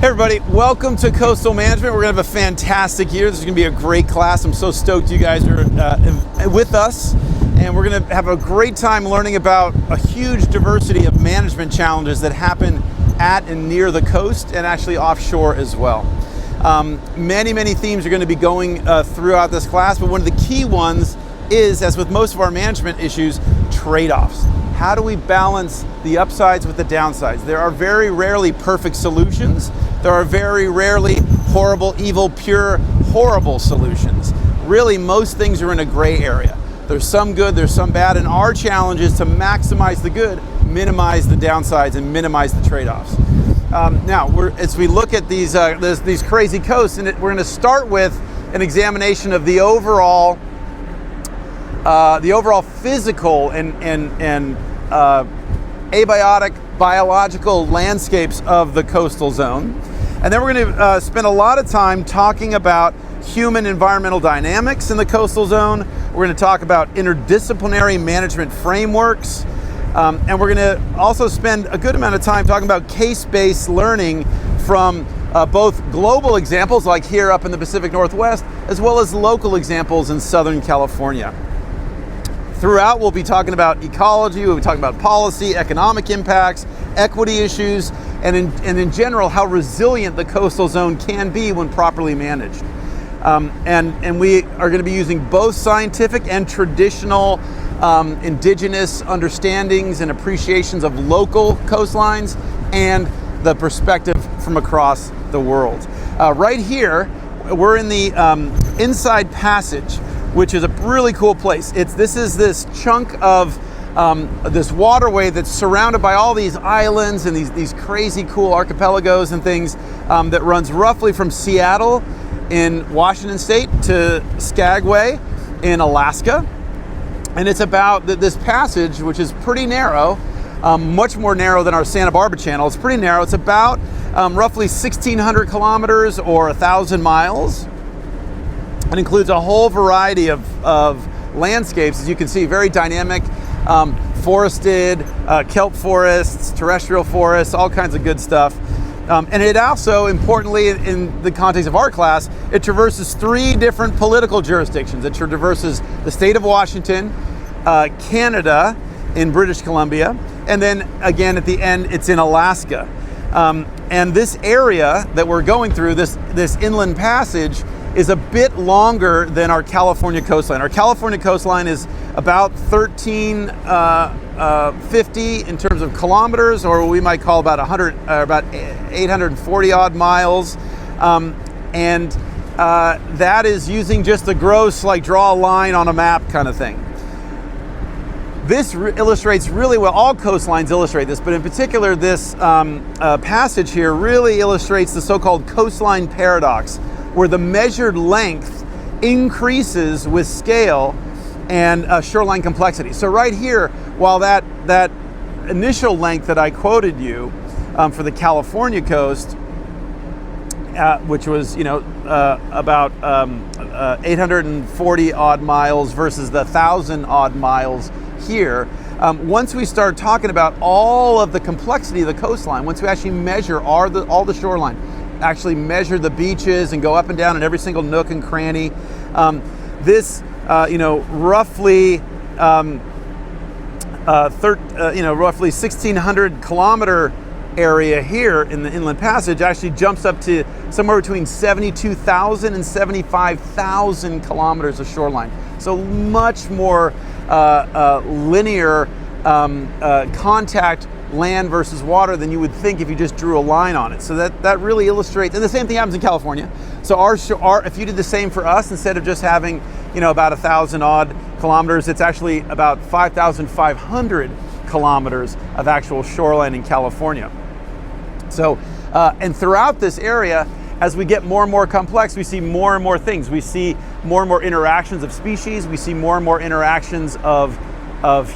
Hey everybody, welcome to Coastal Management. We're going to have a fantastic year. This is going to be a great class. I'm so stoked you guys are with us. And we're going to have a great time learning about a huge diversity of management challenges that happen at and near the coast and actually offshore as well. Many themes are going to be going throughout this class, but one of the key ones is, as with most of our management issues, trade-offs. How do we balance the upsides with the downsides? There are very rarely perfect solutions. There are very rarely horrible, evil, pure, horrible solutions. Really, most things are in a gray area. There's some good, there's some bad, and our challenge is to maximize the good, minimize the downsides, and minimize the trade-offs. Now, as we look at these crazy coasts, and we're going to start with an examination of the overall physical and abiotic biological landscapes of the coastal zone. And then we're going to spend a lot of time talking about human environmental dynamics in the coastal zone. We're going to talk about interdisciplinary management frameworks. And we're going to also spend a good amount of time talking about case-based learning from both global examples, like here up in the Pacific Northwest, as well as local examples in Southern California. Throughout, we'll be talking about ecology, we'll be talking about policy, economic impacts, equity issues, and in general, how resilient the coastal zone can be when properly managed. And we are going to be using both scientific and traditional indigenous understandings and appreciations of local coastlines and the perspective from across the world. Right here, we're in the Inside Passage, which is a really cool place. This is this chunk of this waterway that's surrounded by all these islands and these crazy cool archipelagos and things that runs roughly from Seattle in Washington State to Skagway in Alaska. And it's about this passage, which is pretty narrow, much more narrow than our Santa Barbara Channel. It's pretty narrow. It's about roughly 1,600 kilometers or 1,000 miles. It includes a whole variety of landscapes, as you can see, very dynamic, forested, kelp forests, terrestrial forests, all kinds of good stuff. And it also, importantly, in the context of our class, it traverses 3 different political jurisdictions. It traverses the state of Washington, Canada, in British Columbia, and then again at the end, it's in Alaska. And this area that we're going through, this inland passage, is a bit longer than our California coastline. Our California coastline is about 1,350 in terms of kilometers, or we might call about 840 odd miles. That is using just the gross, like draw a line on a map kind of thing. This illustrates really well, all coastlines illustrate this, but in particular this passage here really illustrates the so-called coastline paradox, where the measured length increases with scale and shoreline complexity. So right here, while that initial length that I quoted you for the California coast, which was about 840 odd miles versus the 1,000 odd miles here, once we start talking about all of the complexity of the coastline, once we actually measure all the shoreline, actually measure the beaches and go up and down in every single nook and cranny, roughly 1,600 kilometer area here in the Inland Passage actually jumps up to somewhere between 72,000 and 75,000 kilometers of shoreline. So much more linear contact land versus water than you would think if you just drew a line on it. So that really illustrates, and the same thing happens in California. So our if you did the same for us, instead of just having about 1,000 odd kilometers, it's actually about 5,500 kilometers of actual shoreline in California. So and throughout this area, as we get more and more complex, we see more and more things. We see more and more interactions of species. We see more and more interactions of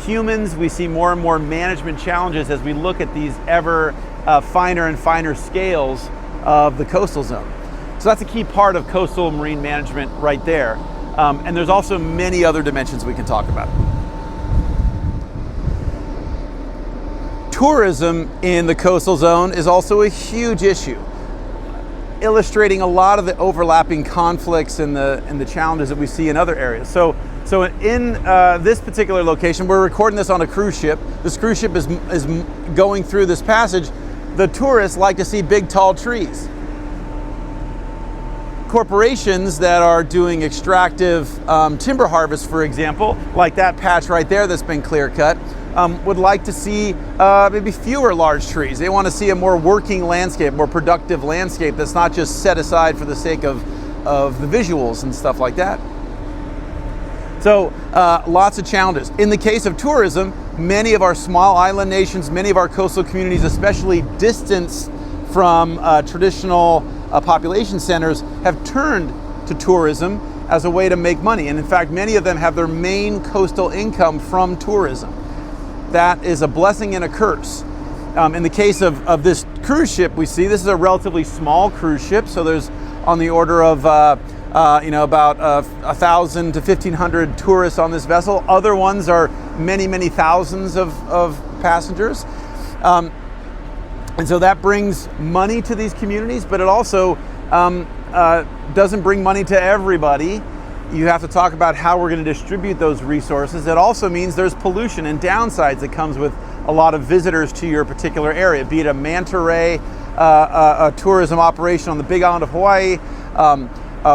humans. We see more and more management challenges as we look at these ever finer and finer scales of the coastal zone. So that's a key part of coastal marine management right there. And there's also many other dimensions we can talk about. Tourism in the coastal zone is also a huge issue. illustrating a lot of the overlapping conflicts and the challenges that we see in other areas. So in this particular location, we're recording this on a cruise ship. This cruise ship is going through this passage. The tourists like to see big, tall trees. Corporations that are doing extractive timber harvest, for example, like that patch right there that's been clear cut, would like to see maybe fewer large trees. They want to see a more working landscape, more productive landscape that's not just set aside for the sake of the visuals and stuff like that. So lots of challenges. In the case of tourism, many of our small island nations, many of our coastal communities, especially distanced from traditional population centers, have turned to tourism as a way to make money. And in fact, many of them have their main coastal income from tourism. That is a blessing and a curse. In the case of this cruise ship we see, this is a relatively small cruise ship, so there's on the order of about 1,000 to 1,500 tourists on this vessel. Other ones are many, many thousands of passengers. And so that brings money to these communities, but it also doesn't bring money to everybody. You have to talk about how we're going to distribute those resources. It also means there's pollution and downsides that comes with a lot of visitors to your particular area, be it a manta ray, a tourism operation on the Big Island of Hawaii,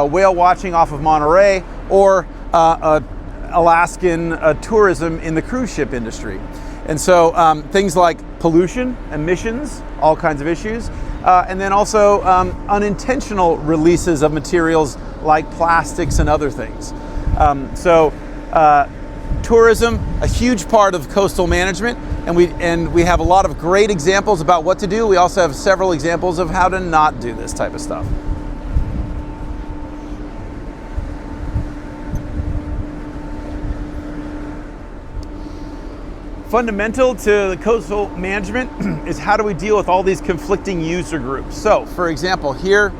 whale watching off of Monterey, or Alaskan tourism in the cruise ship industry. And so things like pollution, emissions, all kinds of issues, and then also unintentional releases of materials like plastics and other things. Tourism, a huge part of coastal management, and we have a lot of great examples about what to do. We also have several examples of how to not do this type of stuff. Fundamental to the coastal management is how do we deal with all these conflicting user groups. So, for example, here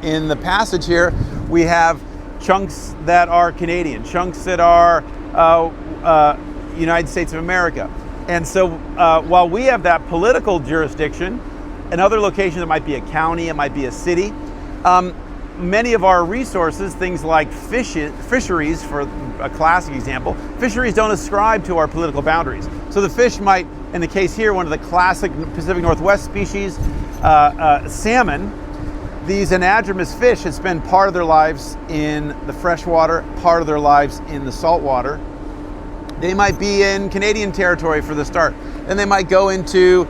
in the passage here, we have chunks that are Canadian, chunks that are United States of America. And so while we have that political jurisdiction, in other locations it might be a county, it might be a city, many of our resources, things like fisheries, for a classic example, fisheries don't ascribe to our political boundaries. So the fish might, in the case here, one of the classic Pacific Northwest species, salmon, these anadromous fish have spent part of their lives in the freshwater, part of their lives in the saltwater. They might be in Canadian territory for the start. Then they might go into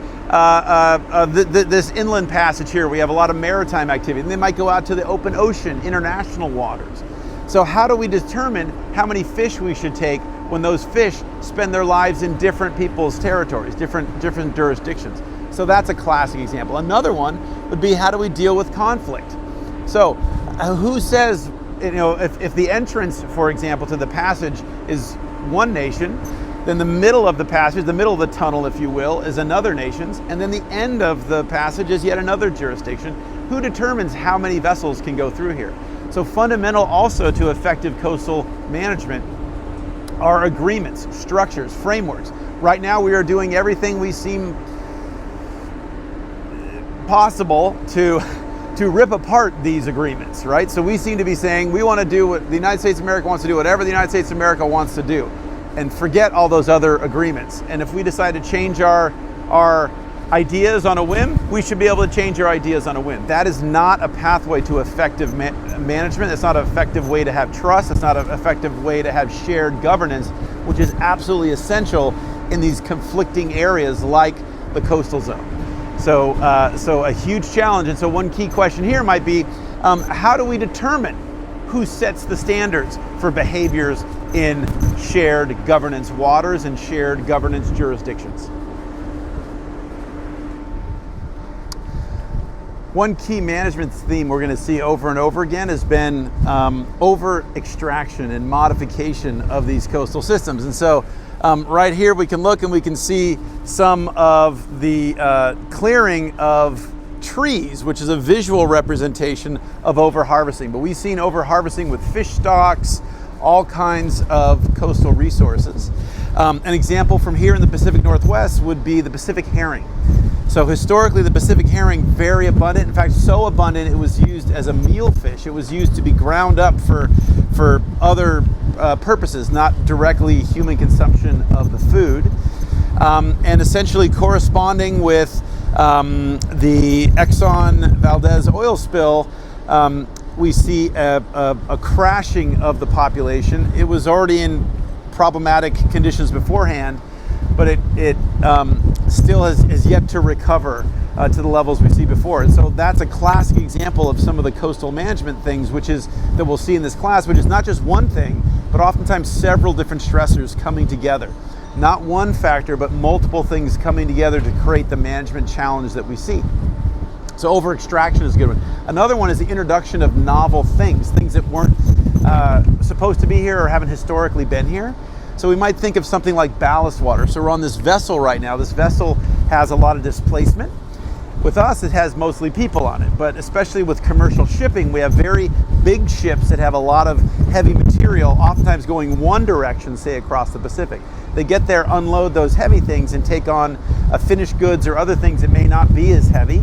this inland passage here. We have a lot of maritime activity. And they might go out to the open ocean, international waters. So how do we determine how many fish we should take when those fish spend their lives in different people's territories, different jurisdictions? So that's a classic example. Another one would be, how do we deal with conflict? So who says, if the entrance, for example, to the passage is one nation, then the middle of the passage, the middle of the tunnel, if you will, is another nation's, and then the end of the passage is yet another jurisdiction. Who determines how many vessels can go through here? So fundamental also to effective coastal management are agreements, structures, frameworks. Right now we are doing everything we seem possible to rip apart these agreements, right? So we seem to be saying we want to do what the United States of America wants to do, whatever the United States of America wants to do, and forget all those other agreements. And if we decide to change our ideas on a whim, we should be able to change our ideas on a whim. That is not a pathway to effective management. It's not an effective way to have trust. It's not an effective way to have shared governance, which is absolutely essential in these conflicting areas like the coastal zone. So a huge challenge. And so one key question here might be, how do we determine who sets the standards for behaviors in shared governance waters and shared governance jurisdictions? One key management theme we're going to see over and over again has been over-extraction and modification of these coastal systems. And so right here we can look and we can see some of the clearing of trees, which is a visual representation of over-harvesting. But we've seen over-harvesting with fish stocks, all kinds of coastal resources. An example from here in the Pacific Northwest would be the Pacific herring. So historically, the Pacific herring, very abundant. In fact, so abundant it was used as a meal fish. It was used to be ground up for other purposes, not directly human consumption of the food. And essentially corresponding with the Exxon Valdez oil spill, we see a crashing of the population. It was already in problematic conditions beforehand, but it still has yet to recover to the levels we see before. And so that's a classic example of some of the coastal management things, that we'll see in this class, which is not just one thing, but oftentimes several different stressors coming together. Not one factor, but multiple things coming together to create the management challenge that we see. So over-extraction is a good one. Another one is the introduction of novel things that weren't supposed to be here or haven't historically been here. So we might think of something like ballast water. So we're on this vessel right now. This vessel has a lot of displacement. With us, it has mostly people on it, but especially with commercial shipping, we have very big ships that have a lot of heavy material, oftentimes going one direction, say across the Pacific. They get there, unload those heavy things, and take on finished goods or other things that may not be as heavy.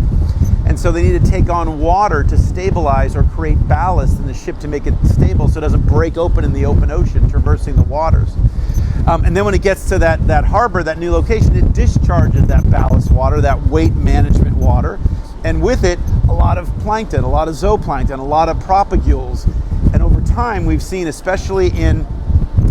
And so they need to take on water to stabilize or create ballast in the ship to make it stable so it doesn't break open in the open ocean, traversing the waters. And then when it gets to that harbor, that new location, it discharges that ballast water, that weight management water, and with it, a lot of plankton, a lot of zooplankton, a lot of propagules. And over time, we've seen, especially in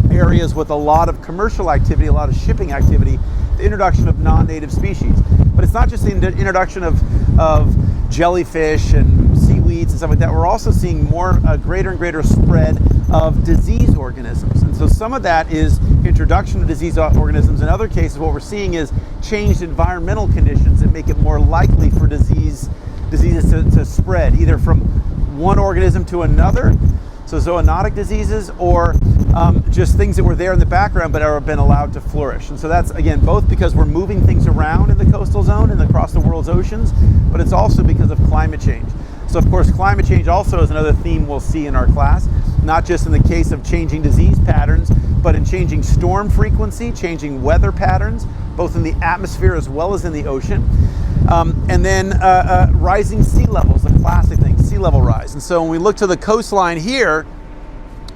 areas with a lot of commercial activity, a lot of shipping activity, the introduction of non-native species. But it's not just the introduction of jellyfish and seaweeds and stuff like that. We're also seeing greater and greater spread of disease organisms. And so some of that is introduction of disease organisms. In other cases, what we're seeing is changed environmental conditions that make it more likely for diseases to spread, either from one organism to another, so zoonotic diseases, or just things that were there in the background but have been allowed to flourish. And so that's, again, both because we're moving things around in the coastal zone and across the world's oceans, but it's also because of climate change. So of course, climate change also is another theme we'll see in our class, not just in the case of changing disease patterns, but in changing storm frequency, changing weather patterns, both in the atmosphere as well as in the ocean. And then rising sea levels, the classic thing, sea level rise. And so when we look to the coastline here,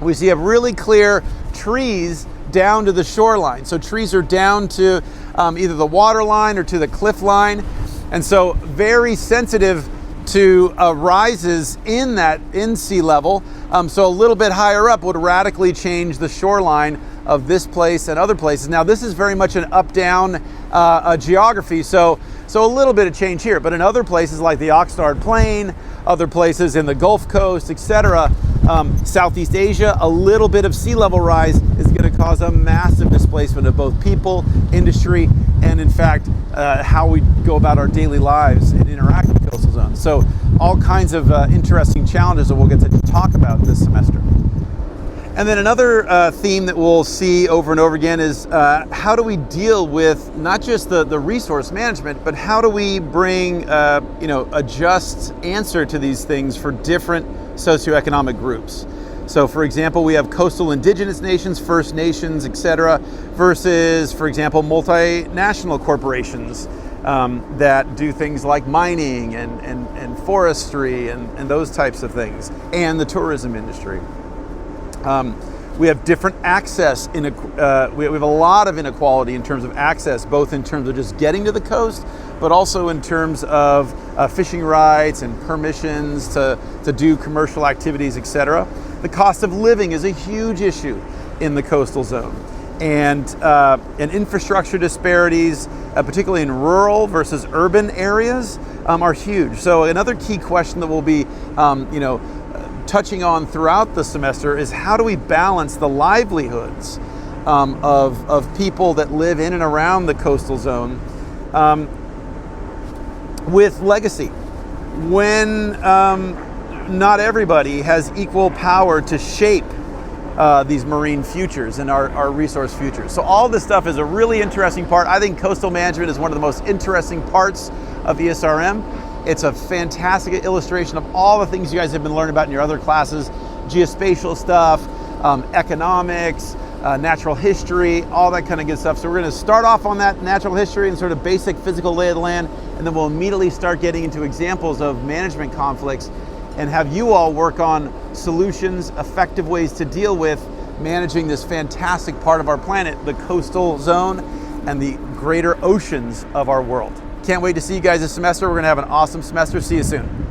we see a really clear trees down to the shoreline. So trees are down to either the water line or to the cliff line. And so very sensitive to rises in sea level. So a little bit higher up would radically change the shoreline of this place and other places. Now this is very much an up-down geography, so a little bit of change here, but in other places like the Oxnard Plain, other places in the Gulf Coast, etc., Southeast Asia, a little bit of sea level rise is going to cause a massive displacement of both people, industry, and in fact, how we go about our daily lives and interact with coastal zones. So all kinds of interesting challenges that we'll get to talk about this semester. And then another theme that we'll see over and over again is how do we deal with not just the resource management, but how do we bring a just answer to these things for different socioeconomic groups. So for example, we have coastal indigenous nations, First Nations, etc., versus, for example, multinational corporations that do things like mining and forestry and those types of things, and the tourism industry. We have different access. We have a lot of inequality in terms of access, both in terms of just getting to the coast, but also in terms of fishing rights and permissions to do commercial activities, etc. The cost of living is a huge issue in the coastal zone, and infrastructure disparities, particularly in rural versus urban areas, are huge. So another key question that we'll be, touching on throughout the semester is how do we balance the livelihoods of people that live in and around the coastal zone with legacy, when not everybody has equal power to shape these marine futures and our resource futures. So all this stuff is a really interesting part. I think coastal management is one of the most interesting parts of ESRM. It's a fantastic illustration of all the things you guys have been learning about in your other classes, geospatial stuff, economics, natural history, all that kind of good stuff. So we're going to start off on that natural history and sort of basic physical lay of the land, and then we'll immediately start getting into examples of management conflicts and have you all work on solutions, effective ways to deal with managing this fantastic part of our planet, the coastal zone and the greater oceans of our world. Can't wait to see you guys this semester. We're gonna have an awesome semester. See you soon.